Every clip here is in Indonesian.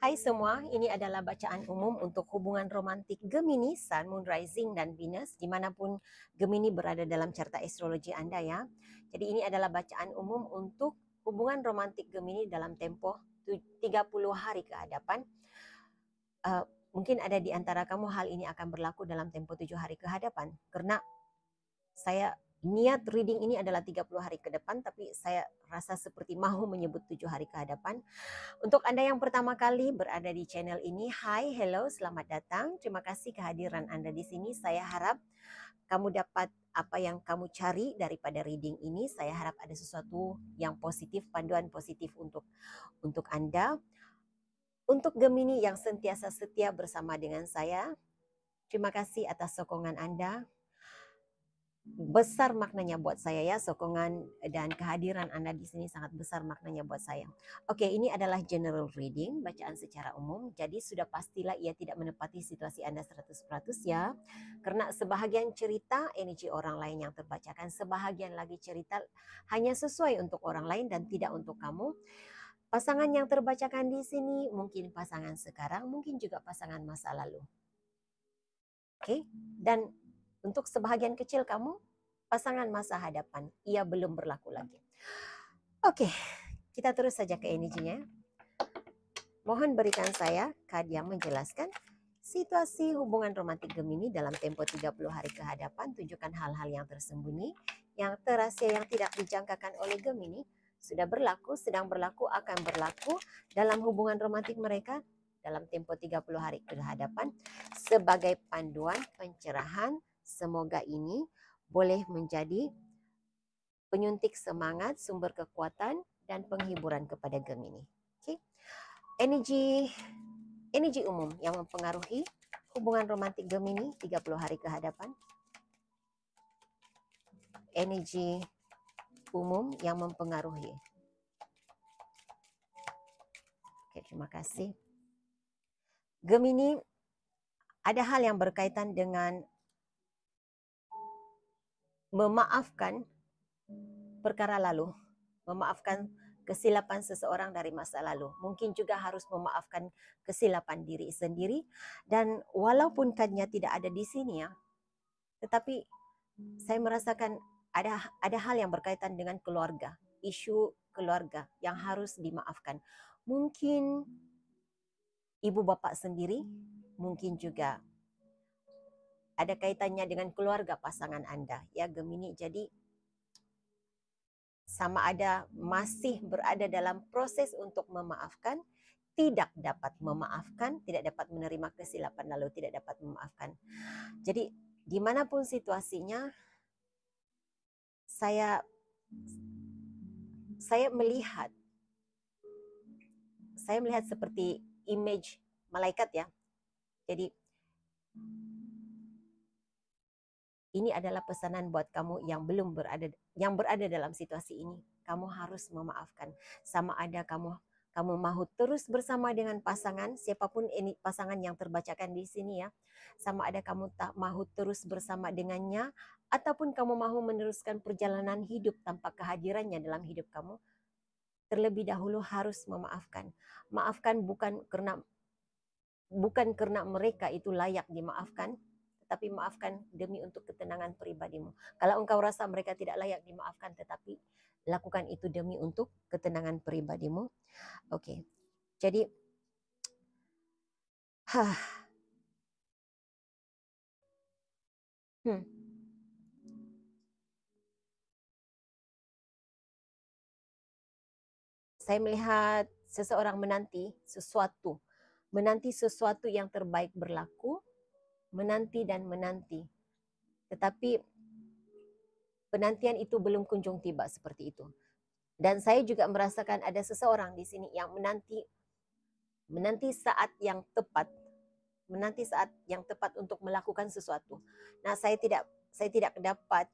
Hai semua, ini adalah bacaan umum untuk hubungan romantik Gemini, Sun, Moon, Rising, dan Venus, dimanapun Gemini berada dalam carta astrologi Anda ya. Jadi ini adalah bacaan umum untuk hubungan romantik Gemini dalam tempoh 30 hari ke hadapan. Mungkin ada di antara kamu hal ini akan berlaku dalam tempo 7 hari ke hadapan. Karena saya niat reading ini adalah 30 hari ke depan, tapi saya rasa seperti mahu menyebut 7 hari ke hadapan. Untuk Anda yang pertama kali berada di channel ini, hai, hello, selamat datang. Terima kasih kehadiran Anda di sini. Saya harap kamu dapat apa yang kamu cari daripada reading ini. Saya harap ada sesuatu yang positif, panduan positif untuk Anda. Untuk Gemini yang sentiasa setia bersama dengan saya, terima kasih atas sokongan Anda. Besar maknanya buat saya ya, sokongan dan kehadiran Anda di sini sangat besar maknanya buat saya. Oke, ini adalah general reading, bacaan secara umum. Jadi sudah pastilah ia tidak menepati situasi Anda 100% ya. Karena sebahagian cerita energi orang lain yang terbacakan, sebahagian lagi cerita hanya sesuai untuk orang lain dan tidak untuk kamu. Pasangan yang terbacakan di sini mungkin pasangan sekarang, mungkin juga pasangan masa lalu. Oke, dan untuk sebahagian kecil kamu, pasangan masa hadapan, ia belum berlaku lagi. Oke, kita terus saja ke energinya. Mohon berikan saya kad yang menjelaskan situasi hubungan romantik Gemini dalam tempo 30 hari ke hadapan. Tunjukkan hal-hal yang tersembunyi, yang terasia, yang tidak dijangkakan oleh Gemini. Sudah berlaku, sedang berlaku, akan berlaku dalam hubungan romantik mereka dalam tempo 30 hari ke hadapan. Sebagai panduan pencerahan, semoga ini boleh menjadi penyuntik semangat, sumber kekuatan, dan penghiburan kepada Gemini. Okay. Energi umum yang mempengaruhi hubungan romantik Gemini 30 hari ke hadapan. Energi umum yang mempengaruhi. Oke, terima kasih. Gemini, ada hal yang berkaitan dengan memaafkan perkara lalu, memaafkan kesilapan seseorang dari masa lalu. Mungkin juga harus memaafkan kesilapan diri sendiri. Dan walaupun kadnya tidak ada di sini ya, tetapi saya merasakan ada hal yang berkaitan dengan keluarga, isu keluarga yang harus dimaafkan. Mungkin ibu bapak sendiri, mungkin juga ada kaitannya dengan keluarga pasangan Anda ya Gemini. Jadi sama ada masih berada dalam proses untuk memaafkan, tidak dapat memaafkan, tidak dapat menerima kesilapan lalu tidak dapat memaafkan. Jadi dimanapun situasinya, saya melihat seperti image malaikat ya. Jadi ini adalah pesanan buat kamu yang belum berada dalam situasi ini. Kamu harus memaafkan. Sama ada kamu mahu terus bersama dengan pasangan, siapapun ini pasangan yang terbacakan di sini ya. Sama ada kamu tak mahu terus bersama dengannya, ataupun kamu mahu meneruskan perjalanan hidup tanpa kehadirannya dalam hidup kamu. Terlebih dahulu harus memaafkan. Maafkan bukan karena mereka itu layak dimaafkan, tetapi maafkan demi untuk ketenangan pribadimu. Kalau engkau rasa mereka tidak layak dimaafkan, tetapi lakukan itu demi untuk ketenangan pribadimu. Oke. Jadi saya melihat seseorang menanti sesuatu yang terbaik berlaku, menanti dan menanti. Tetapi penantian itu belum kunjung tiba seperti itu. Dan saya juga merasakan ada seseorang di sini yang menanti saat yang tepat, untuk melakukan sesuatu. Nah, saya tidak dapat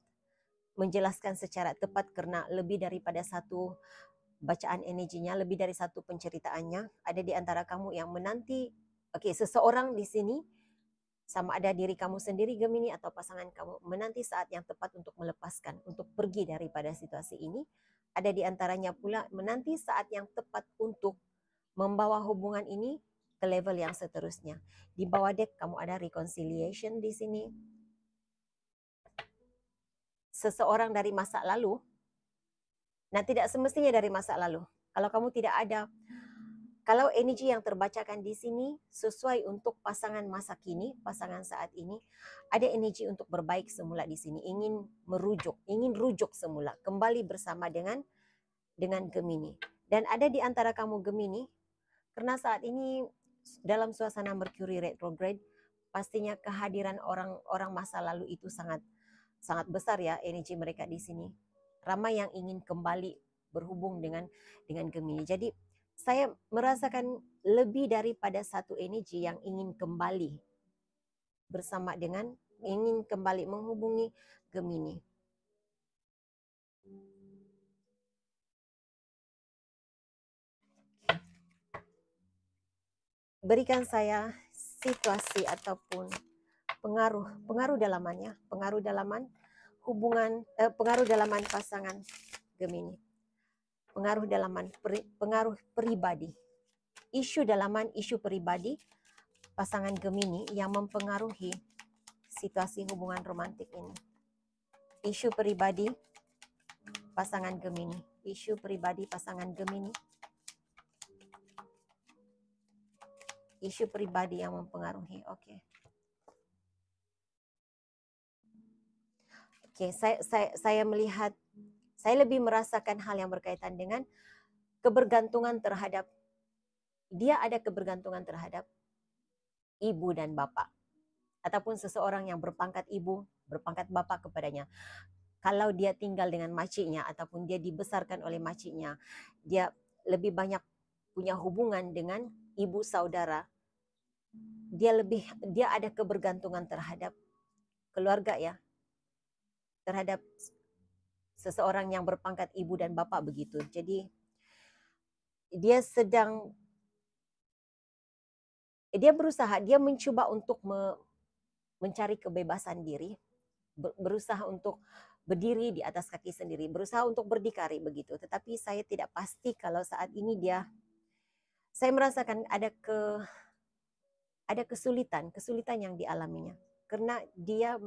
menjelaskan secara tepat karena lebih daripada satu bacaan energinya, lebih dari satu penceritaannya. Ada di antara kamu yang menanti, seseorang di sini, sama ada diri kamu sendiri Gemini atau pasangan kamu, menanti saat yang tepat untuk melepaskan, untuk pergi daripada situasi ini. Ada di antaranya pula menanti saat yang tepat untuk membawa hubungan ini ke level yang seterusnya. Di bawah deck kamu ada reconciliation di sini. Seseorang dari masa lalu. Nah, tidak semestinya dari masa lalu. Kalau kamu tidak ada, kalau energi yang terbacakan di sini sesuai untuk pasangan masa kini, pasangan saat ini, ada energi untuk berbaik semula di sini, ingin rujuk semula, kembali bersama dengan Gemini. Dan ada di antara kamu Gemini, karena saat ini dalam suasana Mercury retrograde, pastinya kehadiran orang-orang masa lalu itu sangat besar ya energi mereka di sini. Ramai yang ingin kembali berhubung dengan Gemini. Jadi saya merasakan lebih daripada satu energi yang ingin kembali bersama dengan, ingin kembali menghubungi Gemini. Berikan saya situasi ataupun pengaruh dalamannya, pengaruh dalaman hubungan, pengaruh dalaman pasangan Gemini, pengaruh dalaman pengaruh pribadi, isu dalaman, isu pribadi pasangan Gemini yang mempengaruhi situasi hubungan romantik ini. Isu pribadi pasangan Gemini, isu pribadi pasangan Gemini, isu pribadi yang mempengaruhi. Oke. Oke, saya melihat, saya lebih merasakan hal yang berkaitan dengan kebergantungan terhadap, dia ada kebergantungan terhadap ibu dan bapak, ataupun seseorang yang berpangkat ibu, berpangkat bapak kepadanya. Kalau dia tinggal dengan makciknya ataupun dia dibesarkan oleh makciknya, dia lebih banyak punya hubungan dengan ibu saudara. Dia ada kebergantungan terhadap keluarga ya, terhadap seseorang yang berpangkat ibu dan bapak begitu. Jadi dia berusaha, dia mencoba untuk mencari kebebasan diri, berusaha untuk berdiri di atas kaki sendiri, berusaha untuk berdikari begitu. Tetapi saya tidak pasti kalau saat ini saya merasakan ada kesulitan yang dialaminya. Karena dia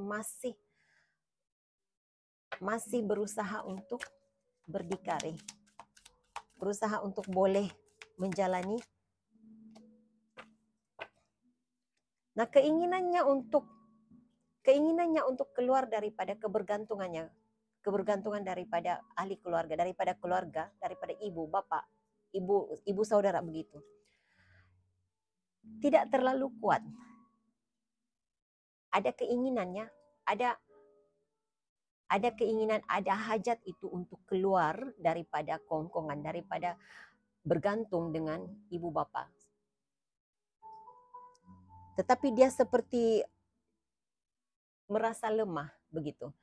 masih berusaha untuk berdikari, berusaha untuk boleh menjalani. Nah, keinginannya untuk keluar daripada kebergantungan daripada ahli keluarga, daripada ibu, bapak, ibu saudara begitu. Tidak terlalu kuat. Ada keinginannya, ada keinginan, ada hajat itu untuk keluar daripada kongkongan, daripada bergantung dengan ibu bapak. Tetapi dia seperti merasa lemah begitu.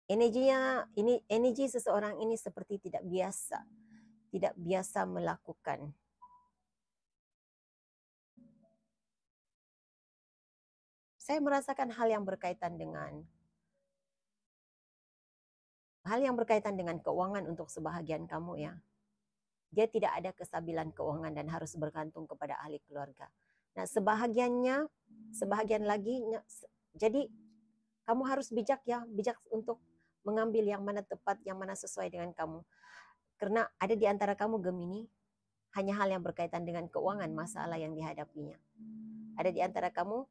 Energi seseorang ini seperti tidak biasa melakukan. Saya merasakan hal yang berkaitan dengan keuangan untuk sebahagian kamu ya. Dia tidak ada kestabilan keuangan dan harus bergantung kepada ahli keluarga. Nah, sebahagian lagi, jadi kamu harus bijak untuk mengambil yang mana tepat, yang mana sesuai dengan kamu. Karena ada di antara kamu Gemini, hanya hal yang berkaitan dengan keuangan masalah yang dihadapinya. Ada di antara kamu,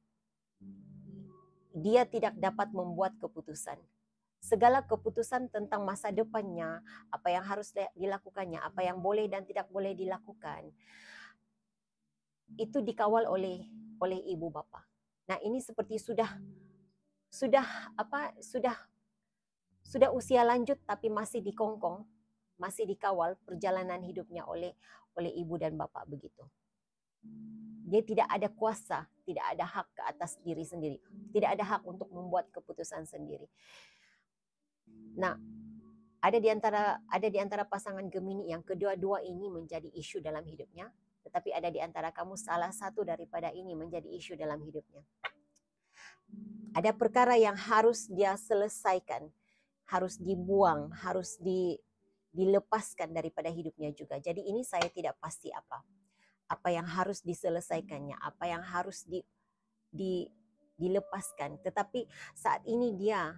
dia tidak dapat membuat keputusan. Segala keputusan tentang masa depannya, apa yang harus dilakukannya, apa yang boleh dan tidak boleh dilakukan, itu dikawal oleh ibu bapak. Nah, ini seperti sudah usia lanjut tapi masih dikongkong, masih dikawal perjalanan hidupnya oleh ibu dan bapak begitu. Dia tidak ada kuasa, tidak ada hak ke atas diri sendiri, tidak ada hak untuk membuat keputusan sendiri. Nah, ada di antara pasangan Gemini yang kedua-dua ini menjadi isu dalam hidupnya, tetapi ada di antara kamu salah satu daripada ini menjadi isu dalam hidupnya. Ada perkara yang harus dia selesaikan, harus dibuang, harus dilepaskan daripada hidupnya juga. Jadi ini saya tidak pasti apa yang harus diselesaikannya, apa yang harus di, dilepaskan. Tetapi saat ini dia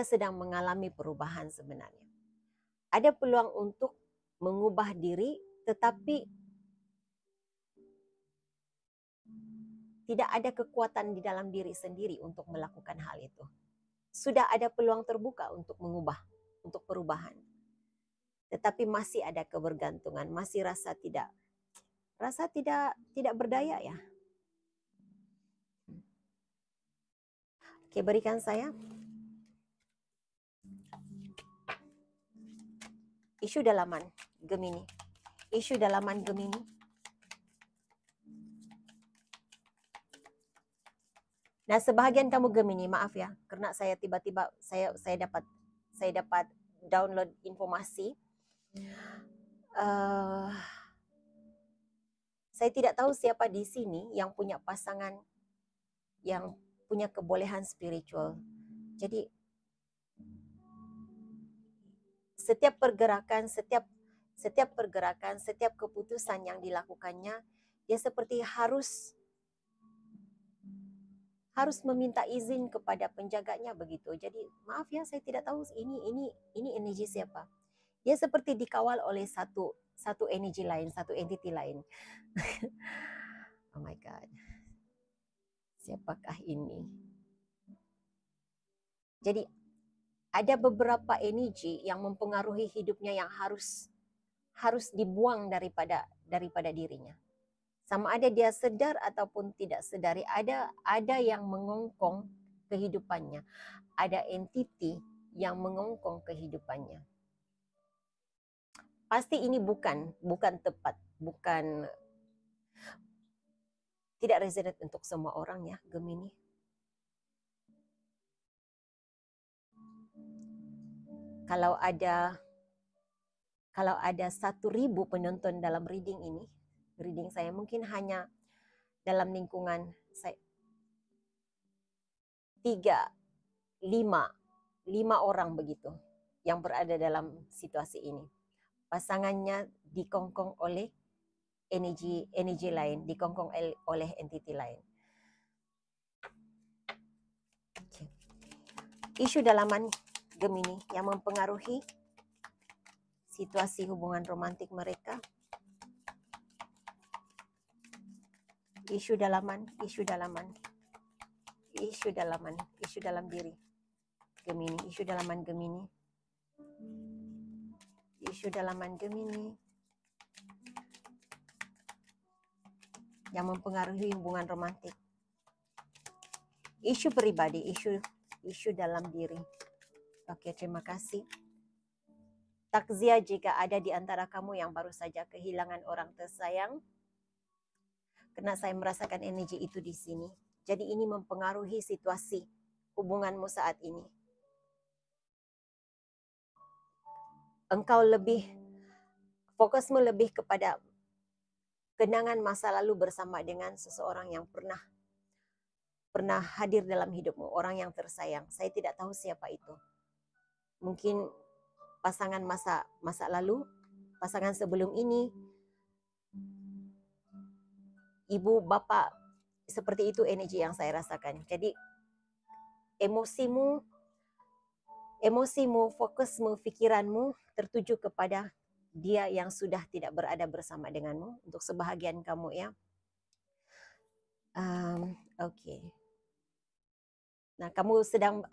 sedang mengalami perubahan sebenarnya. Ada peluang untuk mengubah diri, tetapi tidak ada kekuatan di dalam diri sendiri untuk melakukan hal itu. Sudah ada peluang terbuka untuk mengubah, untuk perubahan. Tetapi masih ada kebergantungan, masih rasa tidak berdaya ya. Oke, berikan saya isu dalaman Gemini. Isu dalaman Gemini. Nah, sebahagian kamu Gemini, maaf ya, karena saya tiba-tiba saya dapat download informasi. Saya tidak tahu siapa di sini yang punya pasangan yang punya kebolehan spiritual. Jadi setiap pergerakan, setiap keputusan yang dilakukannya, dia seperti harus meminta izin kepada penjaganya begitu. Jadi maaf ya, saya tidak tahu ini energi siapa. Dia seperti dikawal oleh satu energi lain, satu entiti lain. Oh my God, siapakah ini? Jadi ada beberapa energi yang mempengaruhi hidupnya yang harus dibuang daripada dirinya. Sama ada dia sedar ataupun tidak sedari, ada yang mengongkong kehidupannya, ada entiti yang mengongkong kehidupannya. Pasti ini bukan tepat, tidak resonate untuk semua orang ya, Gemini. Kalau ada 1.000 penonton dalam reading saya mungkin hanya dalam lingkungan 5 orang begitu yang berada dalam situasi ini. Pasangannya dikongkong oleh energi lain, dikongkong oleh entiti lain. Isu dalaman Gemini yang mempengaruhi situasi hubungan romantik mereka. Isu dalam diri Gemini, isu dalaman Gemini. Isu dalaman Gemini yang mempengaruhi hubungan romantik. Isu pribadi, isu dalam diri. Oke, terima kasih. Takziah jika ada di antara kamu yang baru saja kehilangan orang tersayang, karena saya merasakan energi itu di sini. Jadi ini mempengaruhi situasi hubunganmu saat ini. Engkau fokusmu lebih kepada kenangan masa lalu bersama dengan seseorang yang pernah hadir dalam hidupmu, orang yang tersayang. Saya tidak tahu siapa itu. Mungkin pasangan masa lalu, pasangan sebelum ini, ibu, bapak, seperti itu energi yang saya rasakan. Jadi emosimu, fokusmu, pikiranmu tertuju kepada dia yang sudah tidak berada bersama denganmu. Untuk sebahagian kamu ya. Oke. Nah,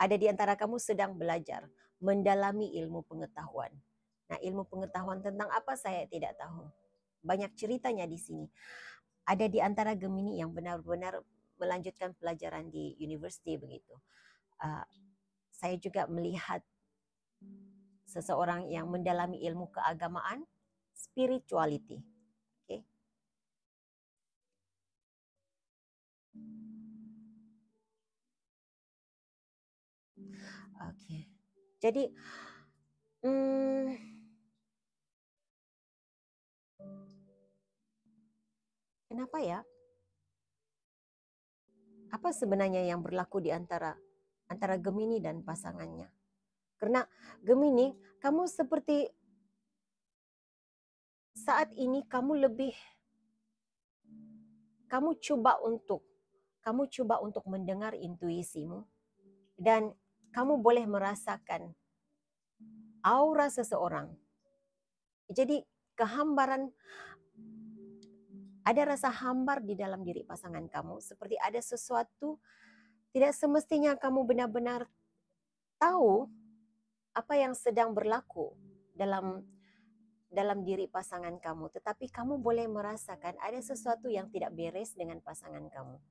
ada di antara kamu sedang belajar mendalami ilmu pengetahuan. Nah, ilmu pengetahuan tentang apa saya tidak tahu. Banyak ceritanya di sini. Ada di antara Gemini yang benar-benar melanjutkan pelajaran di university begitu. Saya juga melihat seseorang yang mendalami ilmu keagamaan, spirituality. Oke. Oke. Jadi kenapa ya? Apa apa sebenarnya yang berlaku di antara Gemini dan pasangannya. Karena Gemini, kamu seperti saat ini kamu coba untuk mendengar intuisimu dan kamu boleh merasakan aura seseorang. Jadi kehambaran, ada rasa hambar di dalam diri pasangan kamu, seperti ada sesuatu tidak semestinya kamu benar-benar tahu apa yang sedang berlaku dalam diri pasangan kamu, tetapi kamu boleh merasakan ada sesuatu yang tidak beres dengan pasangan kamu.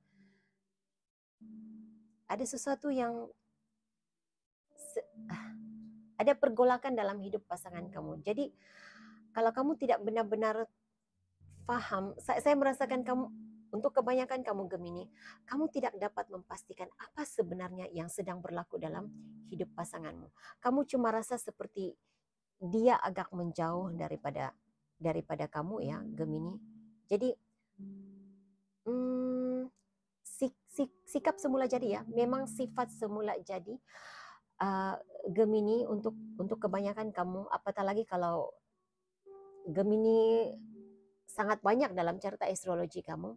Ada sesuatu yang ada pergolakan dalam hidup pasangan kamu. Jadi kalau kamu tidak benar-benar paham, saya merasakan kamu, untuk kebanyakan kamu Gemini, kamu tidak dapat memastikan apa sebenarnya yang sedang berlaku dalam hidup pasanganmu. Kamu cuma rasa seperti dia agak menjauh daripada kamu ya Gemini. Jadi sikap semula jadi ya, memang sifat semula jadi Gemini untuk kebanyakan kamu, apatah lagi kalau Gemini sangat banyak dalam carta astrologi kamu.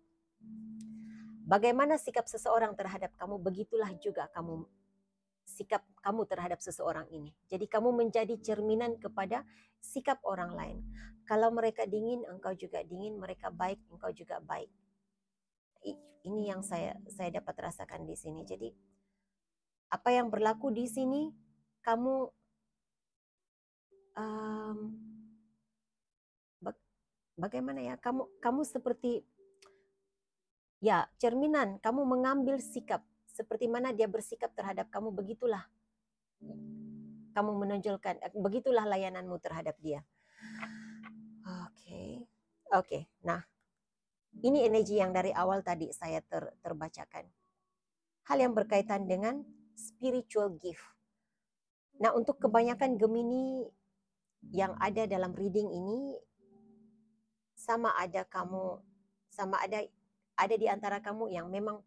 Bagaimana sikap seseorang terhadap kamu, begitulah juga sikap kamu terhadap seseorang ini. Jadi kamu menjadi cerminan kepada sikap orang lain. Kalau mereka dingin, engkau juga dingin. Mereka baik, engkau juga baik. Ini yang saya dapat rasakan di sini. Jadi apa yang berlaku di sini, kamu bagaimana ya? Kamu seperti ya cerminan. Kamu mengambil sikap seperti mana dia bersikap terhadap kamu, begitulah kamu menonjolkan, begitulah layananmu terhadap dia. Oke. Nah, ini energi yang dari awal tadi saya terbacakan. Hal yang berkaitan dengan spiritual gift. Nah, untuk kebanyakan Gemini yang ada dalam reading ini, sama ada di antara kamu yang memang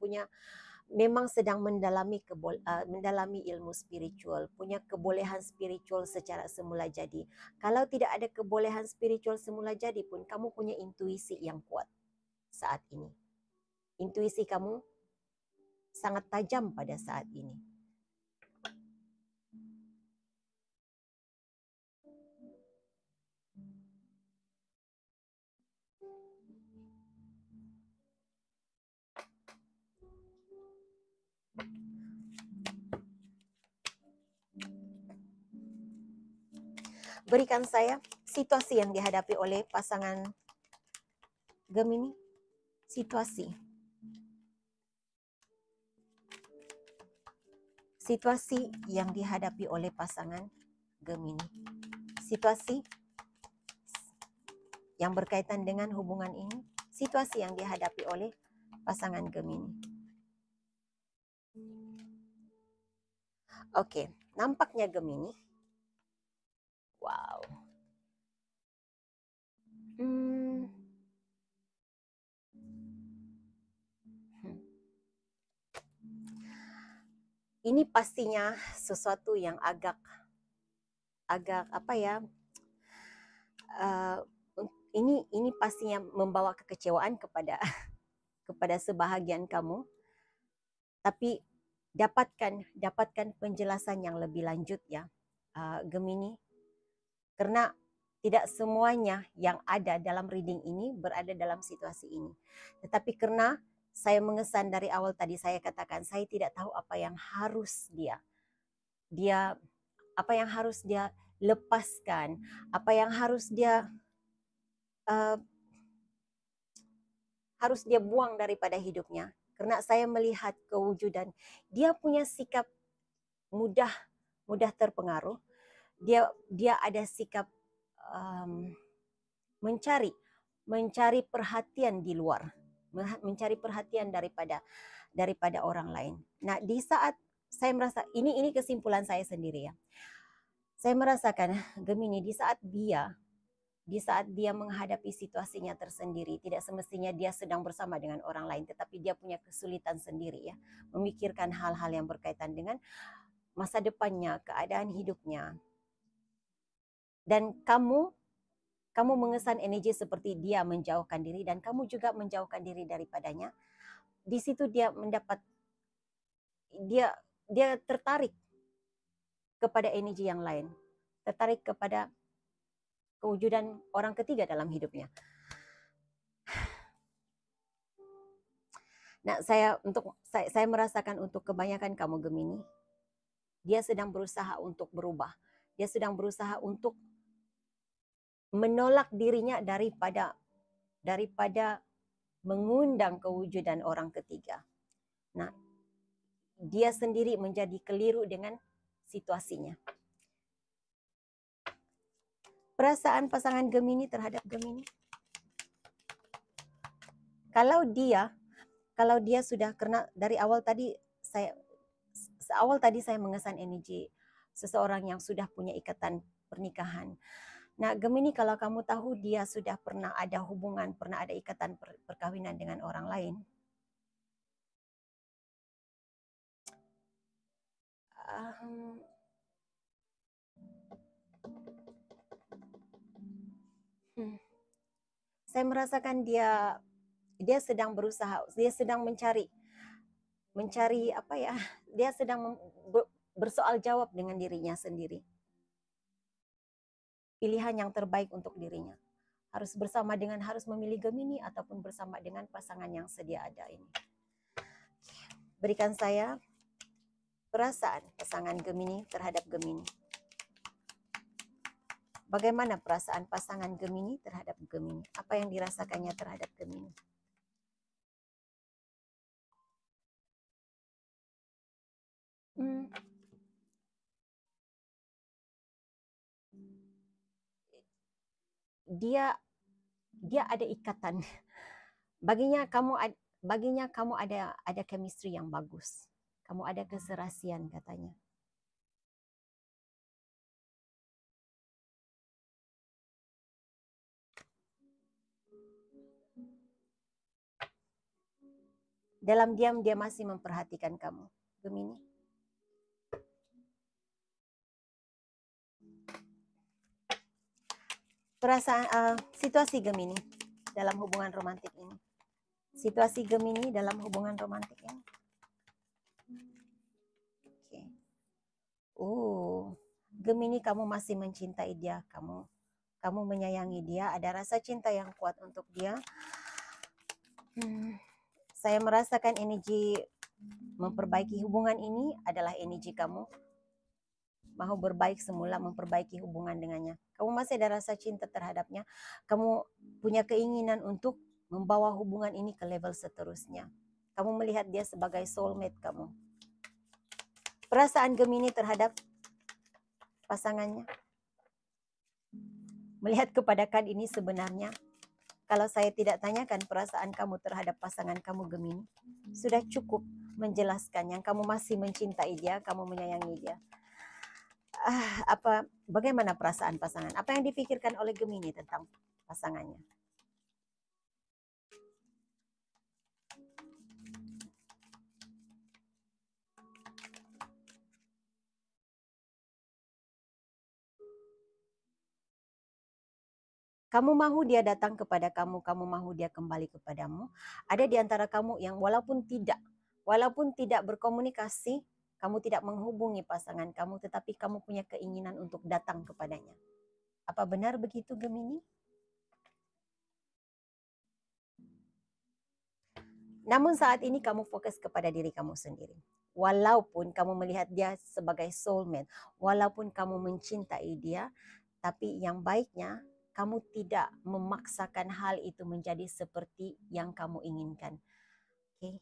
sedang mendalami ilmu spiritual, punya kebolehan spiritual secara semula jadi. Kalau tidak ada kebolehan spiritual semula jadi pun, kamu punya intuisi yang kuat saat ini. Intuisi kamu sangat tajam pada saat ini. Berikan saya situasi yang dihadapi oleh pasangan Gemini. Situasi yang dihadapi oleh pasangan Gemini. Situasi yang berkaitan dengan hubungan ini. Situasi yang dihadapi oleh pasangan Gemini. Oke, nampaknya Gemini. Wow. Ini pastinya sesuatu yang agak apa ya? Ini pastinya membawa kekecewaan kepada sebahagian kamu. Tapi dapatkan penjelasan yang lebih lanjut ya, Gemini. Karena tidak semuanya yang ada dalam reading ini berada dalam situasi ini. Tetapi karena saya mengesan dari awal tadi, saya katakan saya tidak tahu apa yang harus dia lepaskan, apa yang harus dia buang daripada hidupnya. Karena saya melihat kewujudan dia punya sikap mudah terpengaruh. Dia ada sikap mencari perhatian di luar, mencari perhatian daripada orang lain. Nah, di saat saya merasa ini kesimpulan saya sendiri ya. Saya merasakan Gemini di saat dia di saat dia menghadapi situasinya tersendiri, tidak semestinya dia sedang bersama dengan orang lain, tetapi dia punya kesulitan sendiri ya, memikirkan hal-hal yang berkaitan dengan masa depannya, keadaan hidupnya. Dan kamu mengesan energi seperti dia menjauhkan diri dan kamu juga menjauhkan diri daripadanya. Di situ dia mendapat, dia tertarik kepada energi yang lain, tertarik kepada kewujudan orang ketiga dalam hidupnya. Nah, saya merasakan untuk kebanyakan kamu Gemini, dia sedang berusaha untuk berubah. Dia sedang berusaha untuk menolak dirinya daripada mengundang kewujudan orang ketiga. Nah, dia sendiri menjadi keliru dengan situasinya. Perasaan pasangan Gemini terhadap Gemini. Kalau dia sudah, karena dari awal tadi saya mengesan energi seseorang yang sudah punya ikatan pernikahan. Nah, Gemini, kalau kamu tahu dia sudah pernah ada hubungan, pernah ada ikatan perkawinan dengan orang lain. Saya merasakan dia sedang berusaha, dia sedang mencari apa ya, dia sedang bersoal jawab dengan dirinya sendiri. Pilihan yang terbaik untuk dirinya. Harus memilih Gemini ataupun bersama dengan pasangan yang sedia ada ini. Berikan saya perasaan pasangan Gemini terhadap Gemini. Bagaimana perasaan pasangan Gemini terhadap Gemini? Apa yang dirasakannya terhadap Gemini? Dia ada ikatan. Baginya kamu ada chemistry yang bagus. Kamu ada keserasian katanya. Dalam diam dia masih memperhatikan kamu, Gemini. Perasaan situasi Gemini dalam hubungan romantik ini. Situasi Gemini dalam hubungan romantik ini. Gemini, kamu masih mencintai dia, kamu menyayangi dia, ada rasa cinta yang kuat untuk dia. Saya merasakan energi memperbaiki hubungan ini adalah energi kamu mau berbaik semula, memperbaiki hubungan dengannya. Kamu masih ada rasa cinta terhadapnya. Kamu punya keinginan untuk membawa hubungan ini ke level seterusnya. Kamu melihat dia sebagai soulmate kamu. Perasaan Gemini terhadap pasangannya. Melihat kepada kad ini sebenarnya, kalau saya tidak tanyakan perasaan kamu terhadap pasangan kamu Gemini, sudah cukup menjelaskan yang kamu masih mencintai dia, kamu menyayangi dia. Bagaimana perasaan pasangan? Apa yang dipikirkan oleh Gemini tentang pasangannya? Kamu mahu dia datang kepada kamu, kamu mahu dia kembali kepadamu. Ada di antara kamu yang walaupun tidak berkomunikasi, kamu tidak menghubungi pasangan kamu, tetapi kamu punya keinginan untuk datang kepadanya. Apa benar begitu, Gemini? Namun saat ini kamu fokus kepada diri kamu sendiri. Walaupun kamu melihat dia sebagai soulmate, walaupun kamu mencintai dia, tapi yang baiknya kamu tidak memaksakan hal itu menjadi seperti yang kamu inginkan. Oke?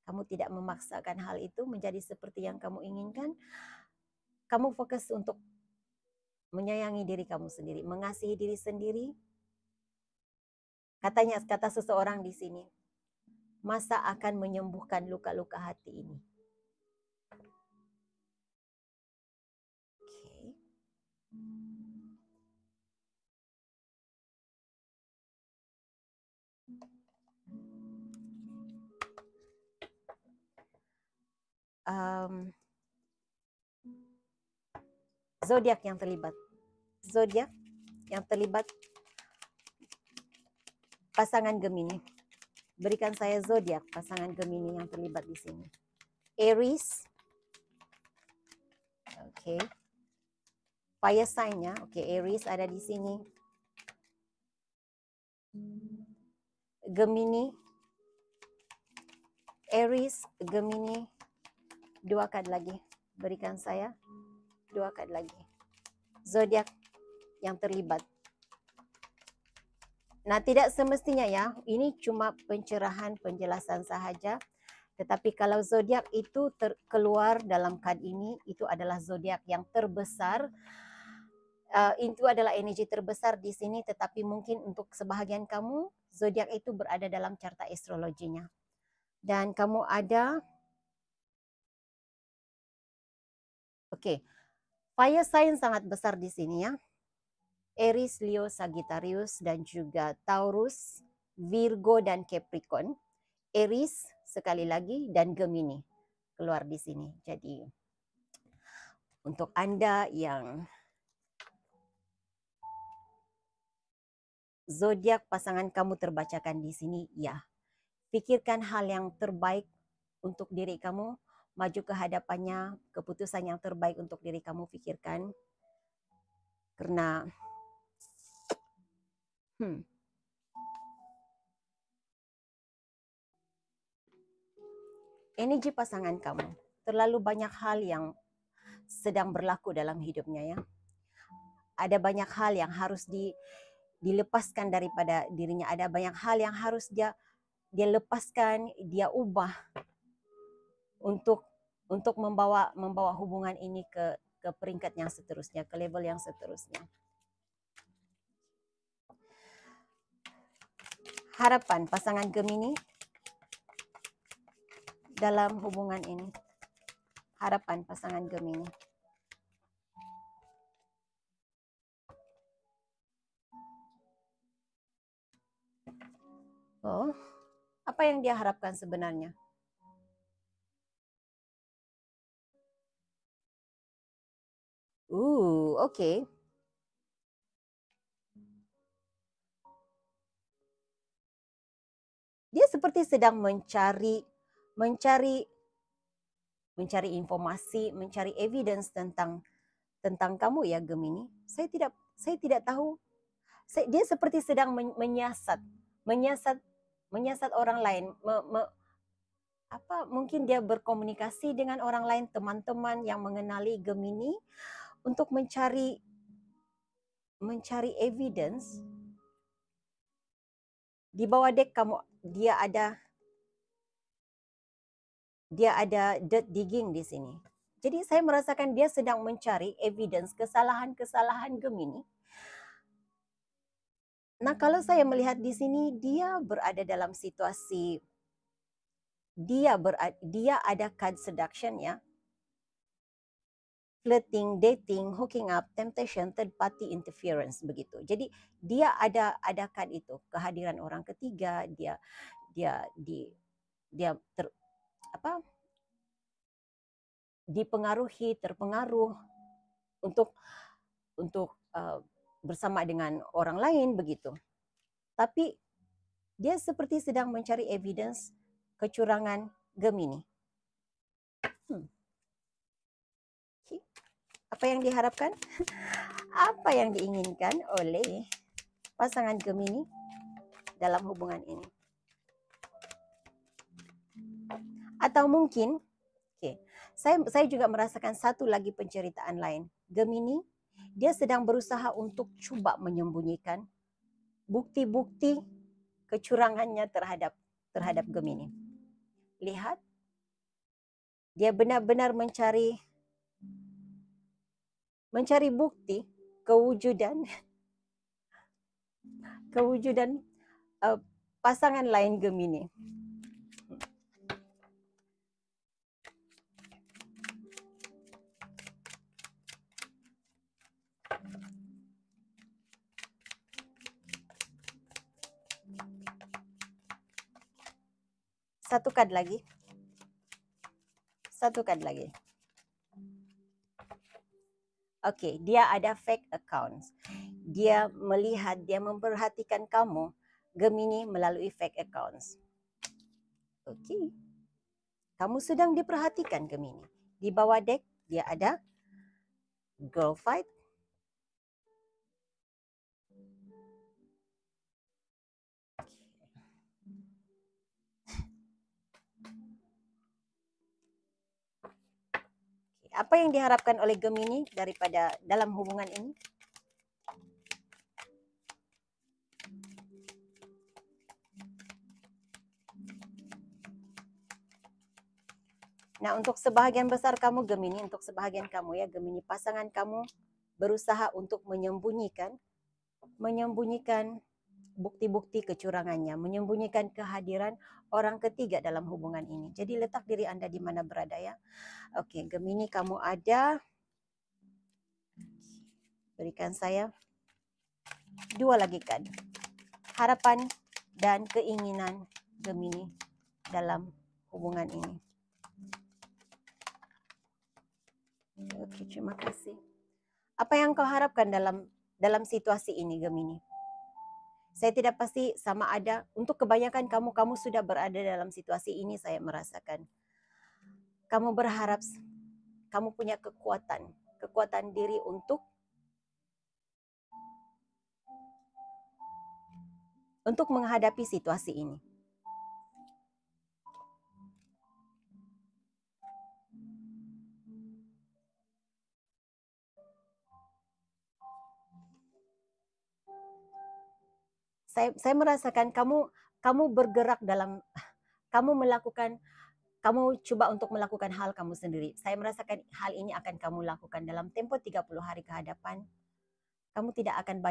Kamu tidak memaksakan hal itu menjadi seperti yang kamu inginkan. Kamu fokus untuk menyayangi diri kamu sendiri, mengasihi diri sendiri. Kata seseorang di sini, masa akan menyembuhkan luka-luka hati ini. zodiak yang terlibat. Zodiak yang terlibat pasangan Gemini. Berikan saya zodiak pasangan Gemini yang terlibat di sini. Aries. Oke. Fire sign-nya. Oke, Aries ada di sini. Gemini. Aries, Gemini. 2 kad lagi. Berikan saya 2 kad lagi. Zodiak yang terlibat. Nah, tidak semestinya ya, ini cuma pencerahan penjelasan sahaja. Tetapi kalau zodiak itu keluar dalam kad ini, itu adalah zodiak yang terbesar. Itu adalah energi terbesar di sini, tetapi mungkin untuk sebahagian kamu, zodiak itu berada dalam carta astrologinya. Dan kamu ada, oke, fire sign sangat besar di sini ya. Aries, Leo, Sagittarius, dan juga Taurus, Virgo, dan Capricorn. Aries sekali lagi dan Gemini keluar di sini. Jadi untuk Anda yang zodiak pasangan kamu terbacakan di sini, ya, pikirkan hal yang terbaik untuk diri kamu, maju ke hadapannya, keputusan yang terbaik untuk diri kamu pikirkan. Karena energi pasangan kamu, terlalu banyak hal yang sedang berlaku dalam hidupnya ya. Ada banyak hal yang harus dilepaskan daripada dirinya. Ada banyak hal yang harus dia lepaskan, dia ubah untuk membawa hubungan ini ke peringkat yang seterusnya, ke level yang seterusnya. Harapan pasangan Gemini dalam hubungan ini. Harapan pasangan Gemini. Oh, apa yang dia harapkan sebenarnya? Okay. Dia seperti sedang mencari informasi, mencari evidence tentang kamu ya Gemini. Saya tidak tahu. Dia seperti sedang menyiasat orang lain. Mungkin dia berkomunikasi dengan orang lain, teman-teman yang mengenali Gemini untuk mencari evidence. Di bawah dek kamu, dia ada dirt digging di sini. Jadi saya merasakan dia sedang mencari evidence kesalahan Gemini. Nah, kalau saya melihat di sini, dia berada dalam situasi, dia ada card seduction ya. Flirting, dating, hooking up, temptation, third party interference, begitu. Jadi dia ada card itu, kehadiran orang ketiga, terpengaruh untuk bersama dengan orang lain begitu. Tapi dia seperti sedang mencari evidence kecurangan Gemini. Apa yang diharapkan? Apa yang diinginkan oleh pasangan Gemini dalam hubungan ini? Atau mungkin, saya juga merasakan satu lagi penceritaan lain. Gemini, dia sedang berusaha untuk coba menyembunyikan bukti-bukti kecurangannya terhadap Gemini. Lihat, dia benar-benar mencari bukti kewujudan pasangan lain Gemini. Satu kad lagi. Satu kad lagi. Oke, dia ada fake accounts. Dia melihat, dia memperhatikan kamu, Gemini, melalui fake accounts. Oke. Kamu sedang diperhatikan, Gemini. Di bawah deck, dia ada girl fight. Apa yang diharapkan oleh Gemini daripada dalam hubungan ini? Nah, untuk sebahagian besar kamu Gemini, untuk sebahagian kamu ya Gemini, pasangan kamu berusaha untuk menyembunyikan bukti-bukti kecurangannya, menyembunyikan kehadiran orang ketiga dalam hubungan ini. Jadi letak diri Anda di mana berada ya. Oke, Gemini, kamu ada, berikan saya 2 lagi kad. Harapan dan keinginan Gemini dalam hubungan ini. Oke, terima kasih. Apa yang kau harapkan dalam situasi ini, Gemini? Saya tidak pasti sama ada. Untuk kebanyakan kamu sudah berada dalam situasi ini, saya merasakan. Kamu berharap, kamu punya kekuatan diri untuk menghadapi situasi ini. Saya merasakan kamu bergerak dalam, kamu coba untuk melakukan hal kamu sendiri. Saya merasakan hal ini akan kamu lakukan dalam tempo 30 hari ke hadapan. Kamu tidak akan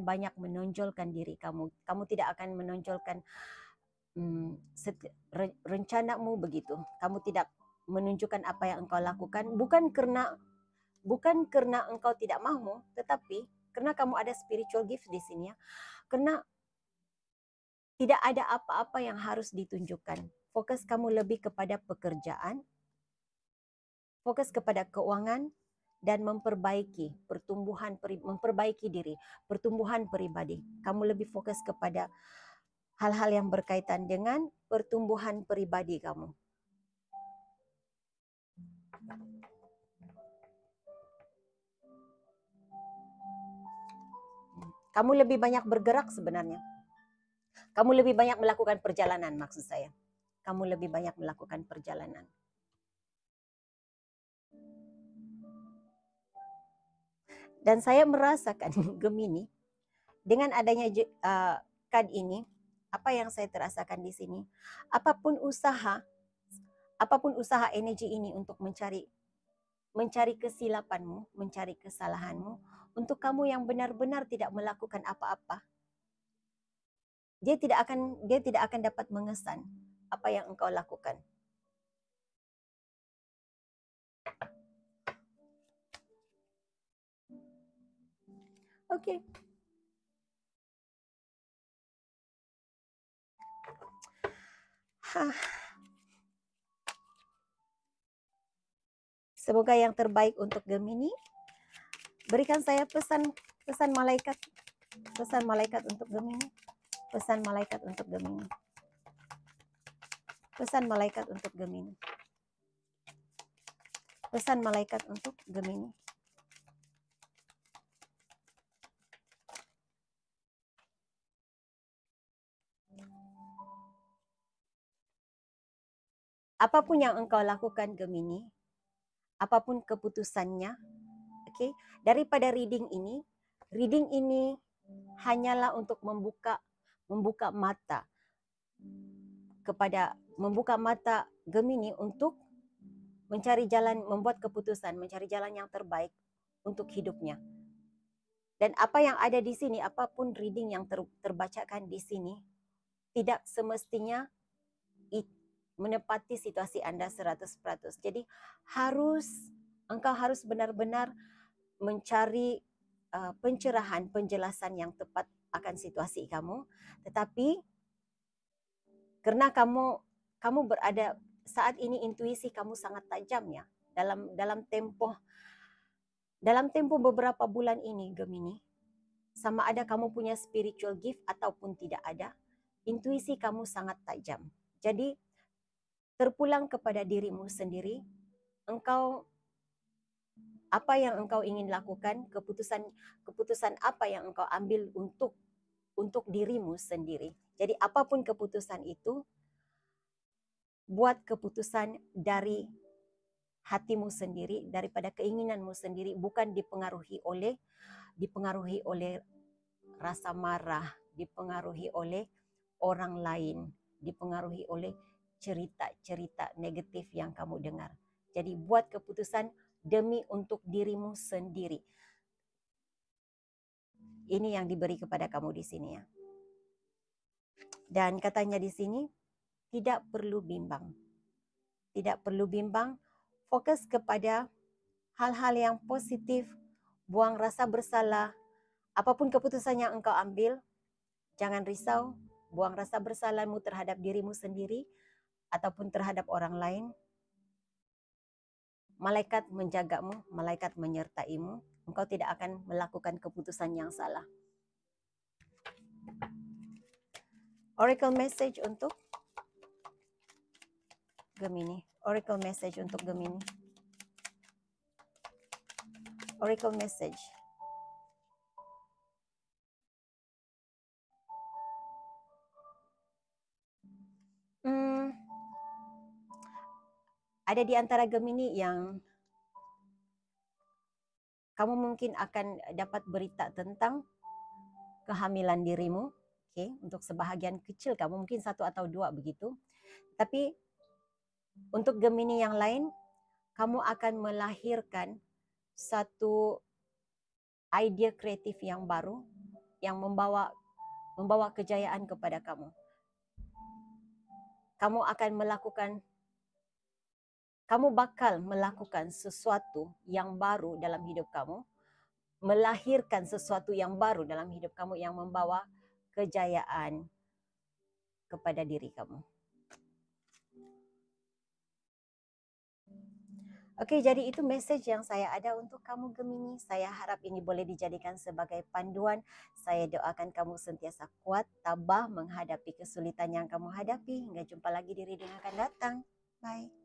banyak menonjolkan diri kamu. Kamu tidak akan menonjolkan rencanamu begitu. Kamu tidak menunjukkan apa yang engkau lakukan, bukan karena engkau tidak mau, tetapi karena kamu ada spiritual gift di sini ya. Karena tidak ada apa-apa yang harus ditunjukkan. Fokus kamu lebih kepada pekerjaan, fokus kepada keuangan, dan memperbaiki diri, pertumbuhan pribadi. Kamu lebih fokus kepada hal-hal yang berkaitan dengan pertumbuhan pribadi kamu. Kamu lebih banyak bergerak sebenarnya. Kamu lebih banyak melakukan perjalanan, maksud saya. Kamu lebih banyak melakukan perjalanan. Dan saya merasakan Gemini, dengan adanya kad ini, apa yang saya terasakan di sini, apapun usaha energi ini untuk mencari kesilapanmu, mencari kesalahanmu, untuk kamu yang benar-benar tidak melakukan apa-apa, dia tidak akan dapat mengesan apa yang engkau lakukan. Oke. Semoga yang terbaik untuk Gemini. Berikan saya pesan malaikat. Pesan malaikat untuk Gemini. Pesan malaikat untuk Gemini. Pesan malaikat untuk Gemini. Pesan malaikat untuk Gemini. Apapun yang engkau lakukan Gemini, apapun keputusannya, okay, daripada reading ini hanyalah untuk membuka mata Gemini untuk mencari jalan, membuat keputusan, mencari jalan yang terbaik untuk hidupnya. Dan apa yang ada di sini, apapun reading yang terbacakan di sini, tidak semestinya menepati situasi Anda 100%. Jadi engkau harus benar-benar mencari pencerahan, penjelasan yang tepat akan situasi kamu. Tetapi karena kamu berada saat ini intuisi kamu sangat tajam ya. Dalam tempo beberapa bulan ini Gemini, sama ada kamu punya spiritual gift ataupun tidak ada, intuisi kamu sangat tajam. Jadi terpulang kepada dirimu sendiri, apa yang engkau ingin lakukan, keputusan apa yang engkau ambil untuk dirimu sendiri. Jadi apapun keputusan itu, buat keputusan dari hatimu sendiri, daripada keinginanmu sendiri, bukan dipengaruhi oleh rasa marah, dipengaruhi oleh orang lain, dipengaruhi oleh cerita-cerita negatif yang kamu dengar. Jadi buat keputusan demi untuk dirimu sendiri. Ini yang diberi kepada kamu di sini ya. Dan katanya di sini, tidak perlu bimbang. Tidak perlu bimbang, fokus kepada hal-hal yang positif, buang rasa bersalah. Apapun keputusan yang engkau ambil, jangan risau, buang rasa bersalahmu terhadap dirimu sendiri ataupun terhadap orang lain. Malaikat menjagamu, malaikat menyertaimu. Engkau tidak akan melakukan keputusan yang salah. Oracle message untuk Gemini. Oracle message untuk Gemini. Oracle message. Ada di antara Gemini yang kamu mungkin akan dapat berita tentang kehamilan dirimu. Okay, untuk sebahagian kecil kamu mungkin 1 atau 2 begitu. Tapi untuk Gemini yang lain, kamu akan melahirkan satu ide kreatif yang baru yang membawa kejayaan kepada kamu. Kamu bakal melakukan sesuatu yang baru dalam hidup kamu, melahirkan sesuatu yang baru dalam hidup kamu yang membawa kejayaan kepada diri kamu. Oke, jadi itu message yang saya ada untuk kamu Gemini. Saya harap ini boleh dijadikan sebagai panduan. Saya doakan kamu sentiasa kuat, tabah menghadapi kesulitan yang kamu hadapi. Hingga jumpa lagi di reading akan datang. Bye.